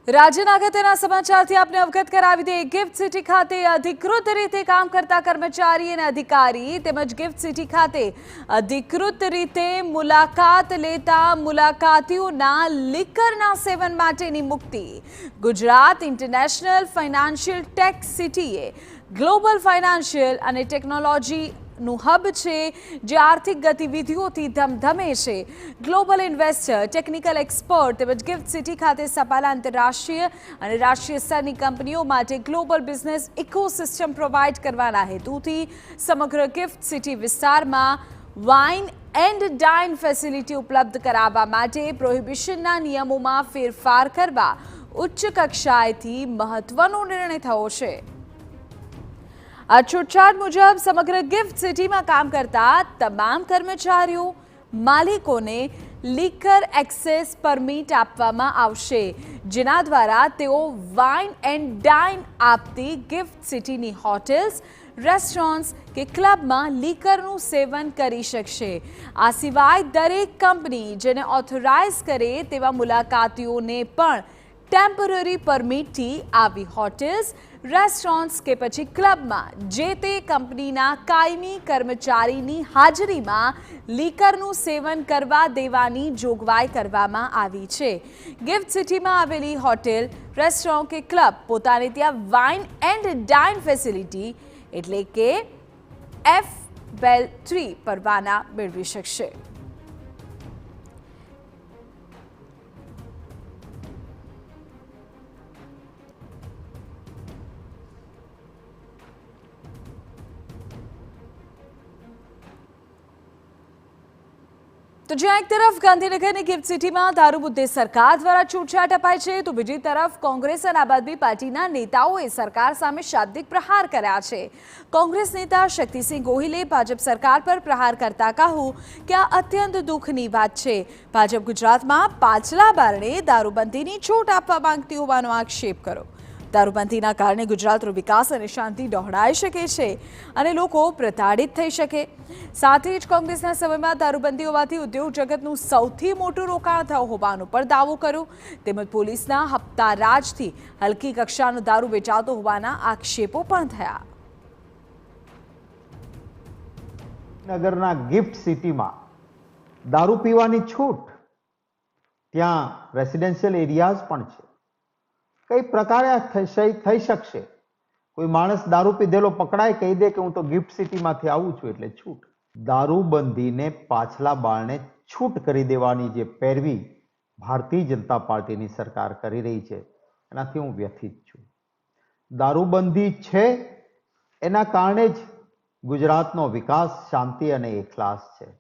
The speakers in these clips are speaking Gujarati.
રાજ્યના અગત્યના સમાચારથી આપને અવગત કરાવી દે। ગિફ્ટ સિટી ખાતે અધિકૃત રીતે કામ કરતા કર્મચારી અને અધિકારી તેમજ ગિફ્ટ સિટી ખાતે અધિકૃત રીતે મુલાકાત લેતા મુલાકાતીઓના લિકરના સેવન માટેની મુક્તિ। ગુજરાત ઇન્ટરનેશનલ ફાઇનાન્શિયલ ટેક સિટીએ ગ્લોબલ ફાઇનાન્શિયલ અને ટેકનોલોજી નું હબ છે, જે આર્થિક ગતિવિધિઓથી ધમધમે છે। ગ્લોબલ ઇન્વેસ્ટર, ટેકનિકલ એક્સપર્ટ તેમજ ગિફ્ટ સિટી ખાતે સ્થપાયેલા આંતરરાષ્ટ્રીય અને રાષ્ટ્રીય સ્તરની કંપનીઓ માટે ગ્લોબલ બિઝનેસ ઇકોસિસ્ટમ પ્રોવાઇડ કરવાના હેતુથી સમગ્ર ગિફ્ટ સિટી વિસ્તારમાં વાઇન એન્ડ ડાઇન ફેસિલિટી ઉપલબ્ધ કરાવવા માટે પ્રોહિબિશનના નિયમોમાં ફેરફાર કરવા ઉચ્ચ કક્ષાએથી મહત્વનો નિર્ણય થયો છે। આ છૂટછાટ મુજબ સમગ્ર ગિફ્ટ સિટીમાં કામ કરતા તમામ કર્મચારીઓ માલિકોને લિકર એક્સેસ પરમિટ આપવામાં આવશે, જેના દ્વારા તેઓ વાઇન એન્ડ ડાઇન આપતી ગિફ્ટ સિટીની હોટેલ્સ, રેસ્ટોરન્ટ્સ કે ક્લબમાં લિકરનું સેવન કરી શકશે। આ સિવાય દરેક કંપની જેને ઓથોરાઇઝ કરે તેવા મુલાકાતીઓને પણ ટેમ્પરરી પરમિટથી આવી હોટેલ્સ, રેસ્ટોરન્ટ્સ કે પછી ક્લબમાં જે તે કંપનીના કાયમી કર્મચારીની હાજરીમાં લિકરનું સેવન કરવા દેવાની જોગવાઈ કરવામાં આવી છે। ગિફ્ટ સિટીમાં આવેલી હોટેલ, રેસ્ટોરન્ટ કે ક્લબ પોતાને ત્યાં વાઇન એન્ડ ડાઇન ફેસિલિટી એટલે કે FBEL3 પરવાના મેળવી શકશે। તો જ્યાં એક તરફ ગાંધીનગરની ગિફ્ટ સિટીમાં દારૂ મુદ્દે સરકાર દ્વારા છૂટછાટ અપાઈ છે, તો બીજી તરફ કોંગ્રેસ અને આમ આદમી પાર્ટીના નેતાઓએ સરકાર સામે શાબ્દિક પ્રહાર કર્યા છે। કોંગ્રેસ નેતા શક્તિસિંહ ગોહિલે ભાજપ સરકાર પર પ્રહાર કરતા કહ્યું કે આ અત્યંત દુઃખની વાત છે। ભાજપ ગુજરાતમાં પાછલા બારણે દારૂબંધીની છૂટ આપવા માંગતી હોવાનો આક્ષેપ કર્યો। દારૂબંધીના કારણે ગુજરાતનો વિકાસ અને શાંતિ ડહોળાઈ શકે છે અને લોકો પ્રતાડિત થઈ શકે। સાથે જ કોંગ્રેસના સમયમાં દારૂબંધી હોવાથી ઉદ્યોગ જગતનું સૌથી મોટું રોકાણ થયું હોવાનો પણ દાવો કર્યો। તેમજ પોલીસના હપ્તા રાજથી હલકી કક્ષાનો દારૂ વેચાતો હોવાના આક્ષેપો પણ થયા। નગરના ગિફ્ટ સિટીમાં દારૂ પીવાની છૂટ, ત્યાં રેસિડેન્શિયલ એરિયાઝ પણ છે। કઈ પ્રકારે થઈ શકશે? કોઈ માણસ દારૂ પીધેલો પકડાય, કહી દે કે હું તો ગિફ્ટ સિટીમાંથી આવું છું એટલે છૂટ। દારૂબંધીને પાછલા બારણે છૂટ કરી દેવાની જે પેરવી ભારતીય જનતા પાર્ટીની સરકાર કરી રહી છે, એનાથી હું વ્યથિત છું। દારૂબંધી છે એના કારણે જ ગુજરાતનો વિકાસ, શાંતિ અને એકલાસ છે।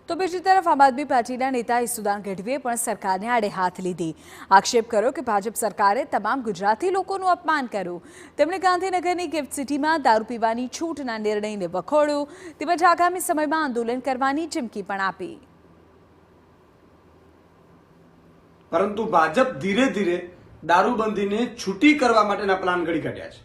તો બીજી તરફ આમ આદમી પાર્ટીના નેતા ઈસુદાન ગઢવીએ પણ સરકારને આડે હાથ લીધી। આક્ષેપ કર્યો કે ભાજપ સરકારે તમામ ગુજરાતી લોકોનું અપમાન કર્યું। તેમણે ગાંધીનગરની ગિફ્ટ સિટીમાં દારૂ પીવાની છૂટના નિર્ણયને વખોડ્યો તેમજ આગામી સમયમાં આંદોલન કરવાની ચીમકી પણ આપી। પરંતુ ભાજપ ધીરે ધીરે દારૂબંધીને છૂટી કરવા માટેના પ્લાન ઘડી કાઢ્યા છે।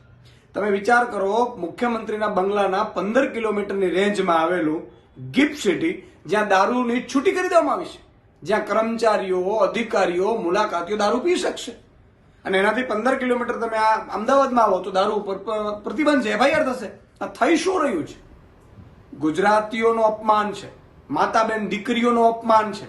તમે વિચાર કરો, મુખ્યમંત્રીના બંગલાના 15 કિલોમીટરની રેન્જમાં આવેલું ગિફ્ટ સિટી, જ્યાં દારૂની છૂટી કરી દેવામાં આવી છે, જ્યાં કર્મચારીઓ, અધિકારીઓ, મુલાકાતીઓ દારૂ પી શકશે અને એનાથી 15 કિલોમીટર તમે આ અમદાવાદમાં આવો તો દારૂ ઉપર પ્રતિબંધ છે, FIR થશે। આ થઈ શું રહ્યું છે? ગુજરાતીઓનું અપમાન છે, માતા બેન દીકરીઓનું અપમાન છે।